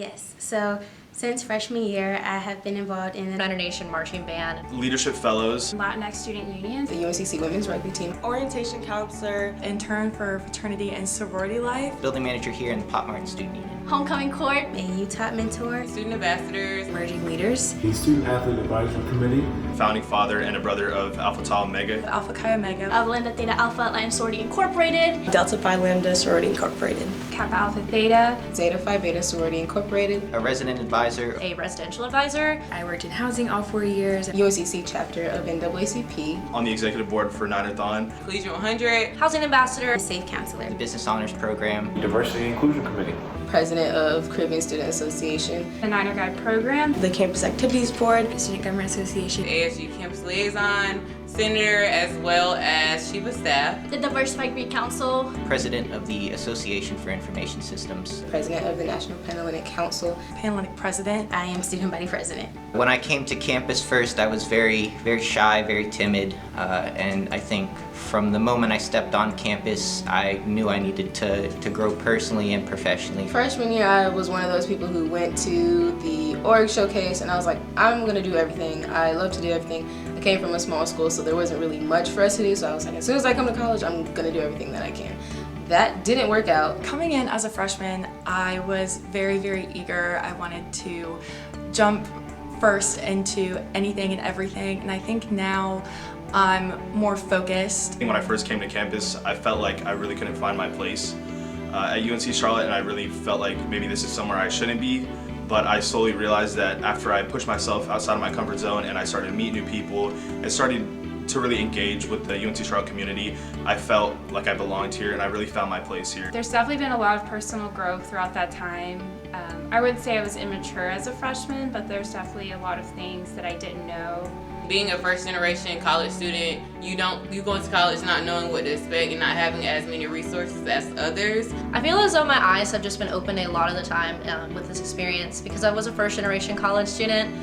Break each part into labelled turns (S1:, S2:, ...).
S1: Yes, so since freshman year, I have been involved in the
S2: United Nation Marching Band,
S3: Leadership Fellows,
S4: Latinx Student Union,
S5: the UNCC Women's Rugby Team,
S6: Orientation Counselor,
S7: Intern for Fraternity and Sorority Life,
S8: Building Manager here in the Pop Mart Student Union,
S1: Homecoming Court, a UTOP mentor,
S6: Student Ambassadors,
S4: Emerging Leaders,
S9: the Student Athlete Advisory Committee,
S3: founding father and a brother of Alpha Tau Omega,
S7: Alpha Chi Omega,
S1: of Lambda Theta Alpha Atlantic Sorority Incorporated,
S6: Delta Phi Lambda Sorority Incorporated,
S4: Kappa Alpha Theta,
S5: Zeta Phi Beta Sorority Incorporated,
S8: a resident advisor,
S2: a residential advisor.
S4: I worked in housing all 4 years,
S5: UNCC chapter of NAACP,
S3: on the executive board for Ninerathon,
S6: Collegiate 100,
S2: Housing ambassador,
S1: a safe counselor,
S8: the Business Honors Program,
S9: Diversity and Inclusion Committee,
S5: president of Caribbean Student Association,
S4: the Niner Guide Program,
S6: the Campus Activities Board,
S4: the Student Government Association,
S6: ASU Campus Liaison, Senator, as well as Chief of Staff,
S1: the Diversified Greek Council,
S8: president of the Association for Information Systems.
S5: president of the National Panhellenic Council.
S7: Panhellenic President.
S1: I am student body president.
S8: When I came to campus first, I was very shy, very timid, and I think from the moment I stepped on campus, I knew I needed to grow personally and professionally.
S5: Freshman year, I was one of those people who went to the org showcase, and I was like, I'm gonna do everything. I love to do everything. I came from a small school, so there wasn't really much for us to do, so I was like, as soon as I come to college, I'm gonna do everything that I can. That didn't work out.
S7: Coming in as a freshman, I was very eager. I wanted to jump first into anything and everything, and I think now I'm more focused.
S3: When I first came to campus, I felt like I really couldn't find my place at UNC Charlotte, and I really felt like maybe this is somewhere I shouldn't be. But I slowly realized that after I pushed myself outside of my comfort zone and I started to meet new people and started to really engage with the UNC Charlotte community, I felt like I belonged here and I really found my place here.
S4: There's definitely been a lot of personal growth throughout that time. I would say I was immature as a freshman, but there's definitely a lot of things that I didn't know.
S6: being a first generation college student, you go into college not knowing what to expect and not having as many resources as others.
S2: I feel as though my eyes have just been opened a lot of the time with this experience because I was a first generation college student.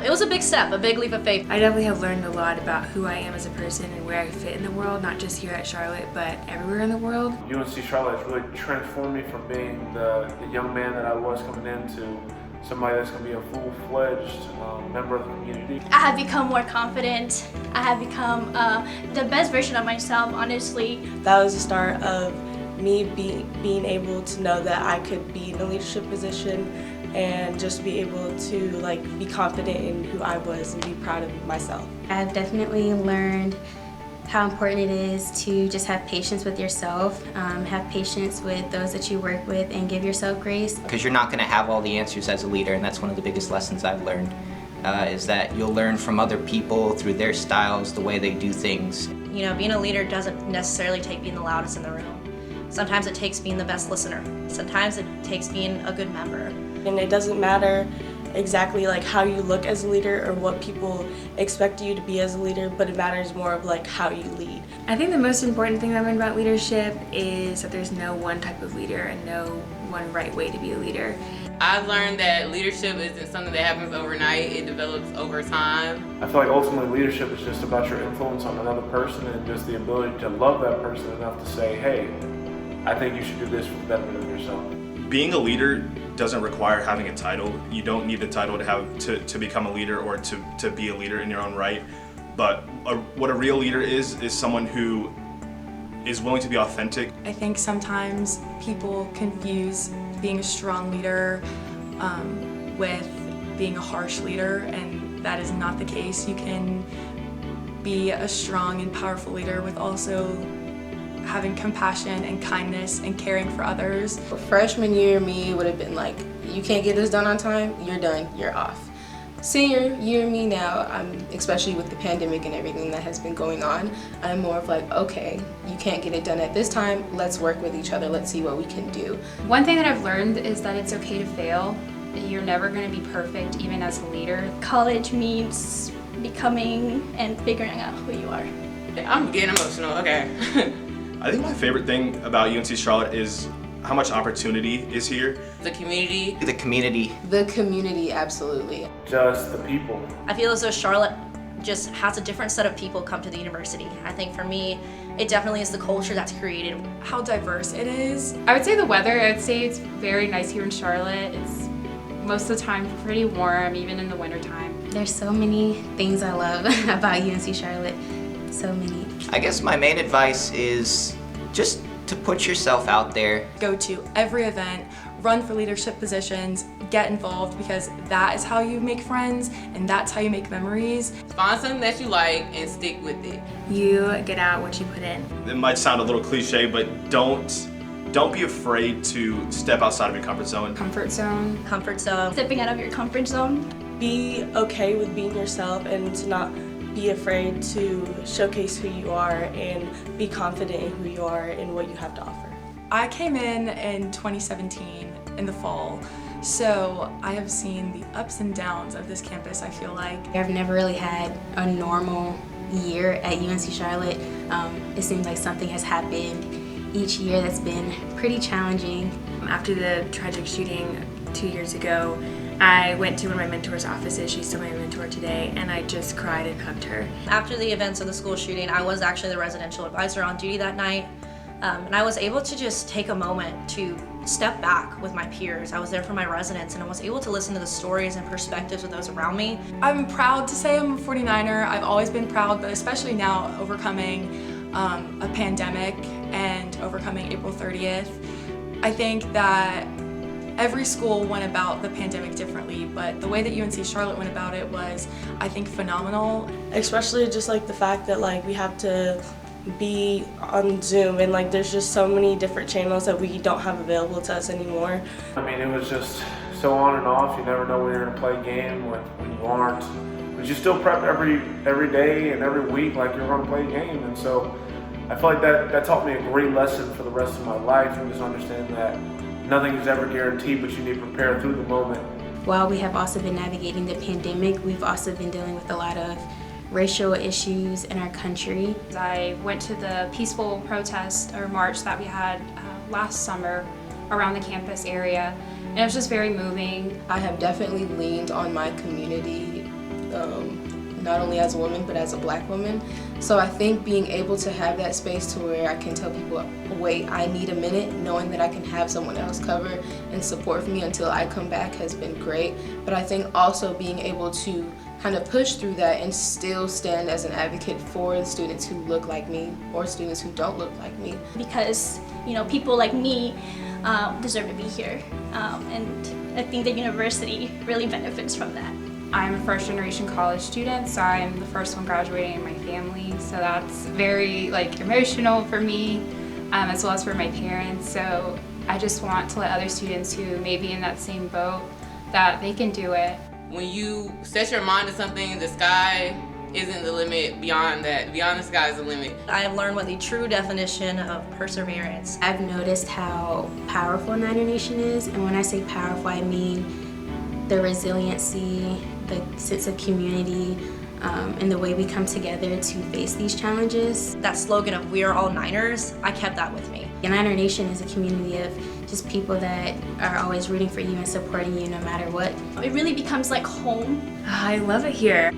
S2: It was a big step, a big leap of faith.
S4: I definitely have learned a lot about who I am as a person and where I fit in the world, not just here at Charlotte, but everywhere in the world.
S9: UNC Charlotte has really transformed me from being the young man that I was coming into somebody that's going to be a full-fledged member of the community.
S1: I have become more confident. I have become the best version of myself, honestly.
S6: That was the start of me being able to know that I could be in a leadership position and just be able to be confident in who I was and be proud of myself.
S1: I've definitely learned how important it is to just have patience with yourself, have patience with those that you work with, and give yourself grace.
S8: Because you're not going to have all the answers as a leader, and that's one of the biggest lessons I've learned, is that you'll learn from other people through their styles, the way they do things.
S2: You know, being a leader doesn't necessarily take being the loudest in the room. Sometimes it takes being the best listener. Sometimes it takes being a good member.
S6: And it doesn't matter exactly how you look as a leader or what people expect you to be as a leader, but it matters more of how you lead.
S4: I think the most important thing I learned about leadership is that there's no one type of leader and no one right way to be a leader.
S6: I've learned that leadership isn't something that happens overnight, it develops over time.
S9: I feel like ultimately leadership is just about your influence on another person and just the ability to love that person enough to say, hey, I think you should do this for the betterment of yourself.
S3: Being a leader doesn't require having a title. You don't need the title to become a leader or to be a leader in your own right. But what a real leader is someone who is willing to be authentic.
S7: I think sometimes people confuse being a strong leader with being a harsh leader, and that is not the case. You can be a strong and powerful leader with also having compassion and kindness and caring for others.
S5: Freshman year me would have been like, you can't get this done on time, you're done, you're off. Senior year me now, especially with the pandemic and everything that has been going on, I'm more of okay, you can't get it done at this time, let's work with each other, let's see what we can do.
S4: One thing that I've learned is that it's okay to fail. You're never going to be perfect, even as a leader.
S1: College means becoming and figuring out who you are.
S6: I'm getting emotional, okay.
S3: I think my favorite thing about UNC Charlotte is how much opportunity is here.
S6: The community.
S8: The community.
S5: The community, absolutely.
S9: Just the people.
S2: I feel as though Charlotte just has a different set of people come to the university. I think for me, it definitely is the culture that's created.
S7: How diverse it is.
S4: I would say the weather, I would say it's very nice here in Charlotte. It's most of the time pretty warm, even in the wintertime.
S1: There's so many things I love about UNC Charlotte, so many.
S8: I guess my main advice is just to put yourself out there.
S7: Go to every event, run for leadership positions, get involved, because that is how you make friends and that's how you make memories.
S10: Find something that you like and stick with it.
S11: You get out what you put in.
S3: It might sound a little cliche, but don't be afraid to step outside of your comfort zone.
S4: Comfort zone.
S2: Comfort zone.
S11: Stepping out of your comfort zone.
S6: Be okay with being yourself and to not be afraid to showcase who you are and be confident in who you are and what you have to offer.
S7: I came in 2017 in the fall, so I have seen the ups and downs of this campus, I feel like.
S1: I've never really had a normal year at UNC Charlotte. It seems like something has happened each year that's been pretty challenging.
S11: After the tragic shooting 2 years ago, I went to one of my mentor's offices, she's still my mentor today, and I just cried and hugged her.
S2: After the events of the school shooting, I was actually the residential advisor on duty that night. And I was able to just take a moment to step back with my peers. I was there for my residents and I was able to listen to the stories and perspectives of those around me.
S7: I'm proud to say I'm a 49er. I've always been proud, but especially now overcoming a pandemic and overcoming April 30th. I think that every school went about the pandemic differently, but the way that UNC Charlotte went about it was, I think, phenomenal.
S6: Especially just like the fact that like we have to be on Zoom and like there's just so many different channels that we don't have available to us anymore.
S9: I mean, it was just so on and off. You never know when you're gonna play a game, when you aren't. But you still prep every day and every week like you're gonna play a game. And so I feel like that taught me a great lesson for the rest of my life, and just understand that nothing is ever guaranteed, but you need to prepare through the moment.
S1: While we have also been navigating the pandemic, we've also been dealing with a lot of racial issues in our country.
S4: I went to the peaceful protest or march that we had last summer around the campus area, and it was just very moving.
S5: I have definitely leaned on my community, not only as a woman, but as a Black woman. So I think being able to have that space to where I can tell people, wait, I need a minute, knowing that I can have someone else cover and support me until I come back has been great. But I think also being able to kind of push through that and still stand as an advocate for the students who look like me or students who don't look like me.
S11: Because, you know, people like me deserve to be here. And I think the university really benefits from that.
S4: I'm a first generation college student, so I'm the first one graduating in my family. So that's very emotional for me, as well as for my parents. So I just want to let other students who may be in that same boat, that they can do it.
S10: When you set your mind to something, the sky isn't the limit. Beyond that, beyond the sky is the limit.
S2: I have learned what the true definition of perseverance.
S1: I've noticed how powerful Niner Nation is, and when I say powerful, I mean the resiliency, the sense of community, and the way we come together to face these challenges.
S2: That slogan of "We are all Niners," I kept that with me.
S1: The Niner Nation is a community of just people that are always rooting for you and supporting you no matter what.
S11: It really becomes like home. I love it here.